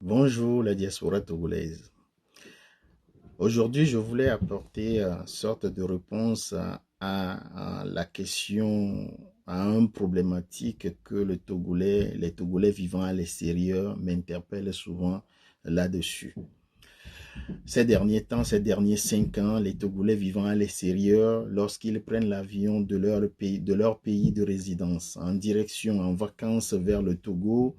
Bonjour la diaspora togolaise. Aujourd'hui, je voulais apporter une sorte de réponse à la question, à une problématique que les Togolais vivant à l'extérieur m'interpellent souvent là-dessus. Ces derniers temps, ces derniers 5 ans, les Togolais vivant à l'extérieur, lorsqu'ils prennent l'avion de leur pays de résidence en direction, en vacances vers le Togo,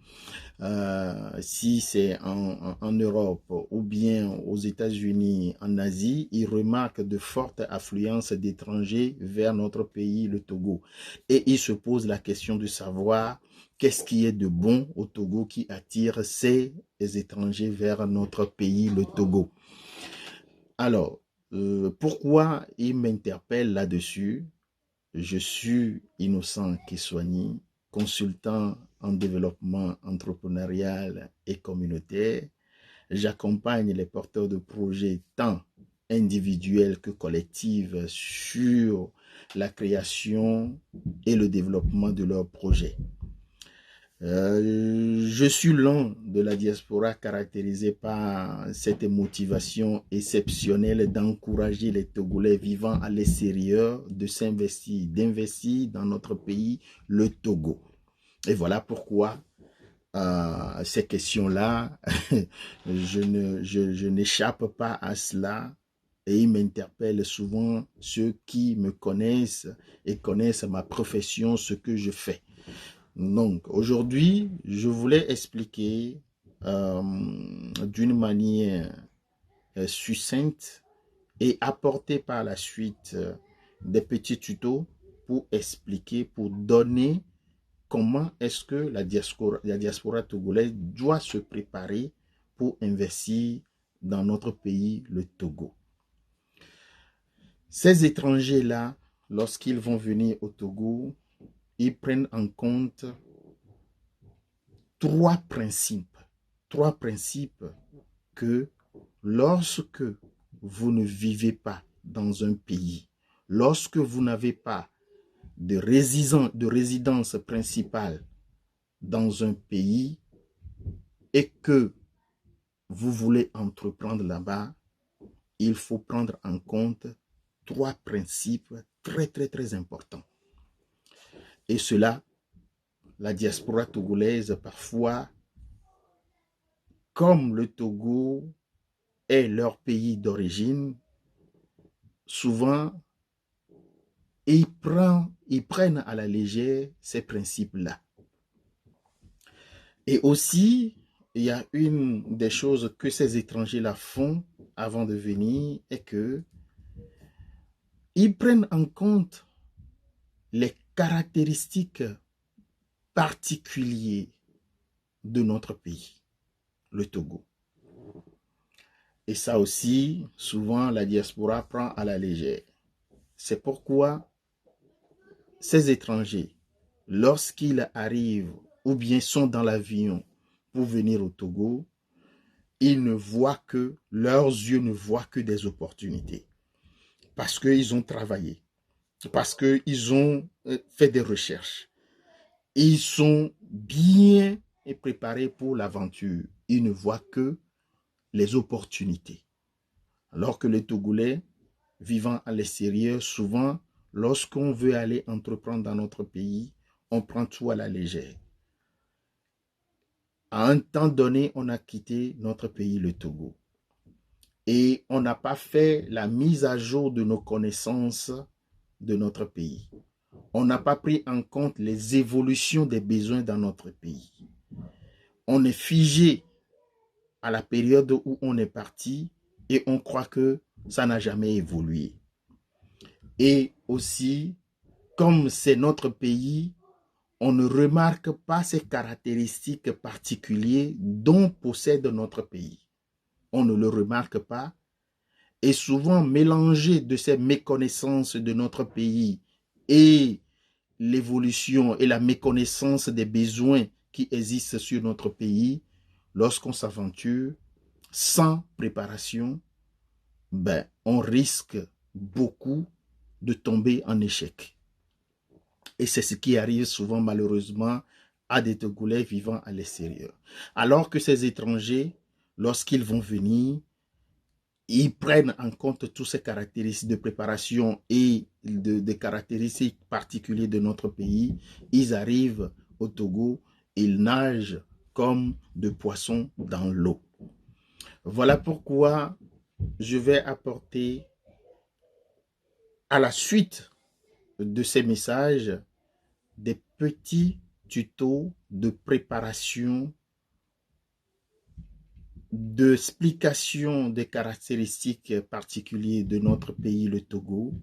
si c'est en Europe ou bien aux États-Unis, en Asie, ils remarquent de fortes affluences d'étrangers vers notre pays, le Togo. Et ils se posent la question de savoir qu'est-ce qui est de bon au Togo qui attire ces étrangers vers notre pays, le Togo. Alors, pourquoi ils m'interpellent là-dessus? Je suis Innocent Kiswani, consultant en développement entrepreneurial et communautaire. J'accompagne les porteurs de projets tant individuels que collectifs sur la création et le développement de leurs projets. Je suis l'un de la diaspora caractérisé par cette motivation exceptionnelle d'encourager les Togolais vivant à l'extérieur de s'investir, d'investir dans notre pays, le Togo. Et voilà pourquoi ces questions-là, je n'échappe pas à cela. Et ils m'interpellent souvent ceux qui me connaissent et connaissent ma profession, ce que je fais. Donc, aujourd'hui, je voulais expliquer d'une manière succincte et apporter par la suite des petits tutos pour expliquer, pour donner comment est-ce que la diaspora togolaise doit se préparer pour investir dans notre pays, le Togo. Ces étrangers-là, lorsqu'ils vont venir au Togo, ils prennent en compte trois principes. Trois principes que lorsque vous ne vivez pas dans un pays, lorsque vous n'avez pas de résidence principale dans un pays et que vous voulez entreprendre là-bas, il faut prendre en compte trois principes très, très, très importants. Et cela, la diaspora togolaise, parfois, comme le Togo est leur pays d'origine, souvent, ils prennent à la légère ces principes-là. Et aussi, il y a une des choses que ces étrangers-là font avant de venir, est que ils prennent en compte les caractéristiques particulières de notre pays, le Togo. Et ça aussi, souvent, la diaspora prend à la légère. C'est pourquoi ces étrangers, lorsqu'ils arrivent ou bien sont dans l'avion pour venir au Togo, ils ne voient que, leurs yeux ne voient que des opportunités. Parce qu'ils ont travaillé, parce qu'ils ont fait des recherches. Ils sont bien préparés pour l'aventure. Ils ne voient que les opportunités. Alors que les Togolais, vivant à l'extérieur, souvent, lorsqu'on veut aller entreprendre dans notre pays, on prend tout à la légère. À un temps donné, on a quitté notre pays, le Togo. Et on n'a pas fait la mise à jour de nos connaissances de notre pays. On n'a pas pris en compte les évolutions des besoins dans notre pays. On est figé à la période où on est parti et on croit que ça n'a jamais évolué. Et aussi, comme c'est notre pays, on ne remarque pas ces caractéristiques particulières dont possède notre pays. On ne le remarque pas. Et souvent, mélangé de ces méconnaissances de notre pays et l'évolution et la méconnaissance des besoins qui existent sur notre pays, lorsqu'on s'aventure sans préparation, on risque beaucoup de tomber en échec. Et c'est ce qui arrive souvent malheureusement à des Togolais vivant à l'extérieur. Alors que ces étrangers, lorsqu'ils vont venir, ils prennent en compte toutes ces caractéristiques de préparation et des caractéristiques particulières de notre pays. Ils arrivent au Togo, ils nagent comme de poissons dans l'eau. Voilà pourquoi je vais apporter à la suite de ces messages des petits tutos de préparation, d'explication des caractéristiques particulières de notre pays, le Togo.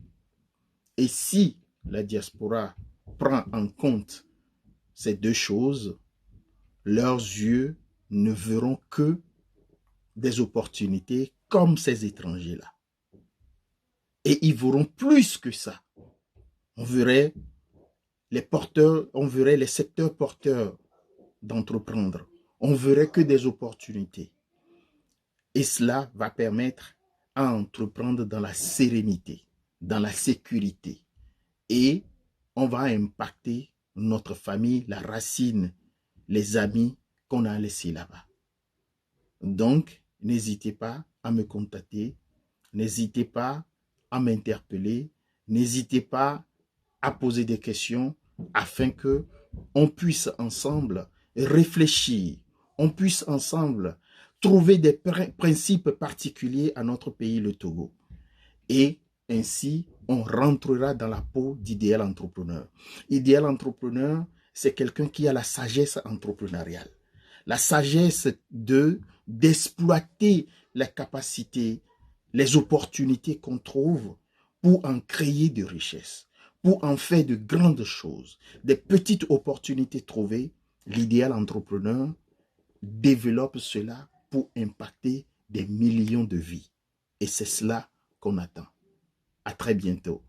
Et si la diaspora prend en compte ces deux choses, leurs yeux ne verront que des opportunités comme ces étrangers-là. Et ils verront plus que ça. On verrait les porteurs, on verrait les secteurs porteurs d'entreprendre. On verrait que des opportunités. Et cela va permettre à entreprendre dans la sérénité, dans la sécurité. Et on va impacter notre famille, la racine, les amis qu'on a laissés là-bas. Donc, n'hésitez pas à me contacter, n'hésitez pas à m'interpeller, n'hésitez pas à poser des questions afin que on puisse ensemble réfléchir, on puisse ensemble trouver des principes particuliers à notre pays, le Togo. Et ainsi, on rentrera dans la peau d'idéal entrepreneur. Idéal entrepreneur, c'est quelqu'un qui a la sagesse entrepreneuriale. La sagesse d'exploiter les capacités, les opportunités qu'on trouve pour en créer de richesses, pour en faire de grandes choses, des petites opportunités trouvées. L'idéal entrepreneur développe cela pour impacter des millions de vies. Et c'est cela qu'on attend. À très bientôt.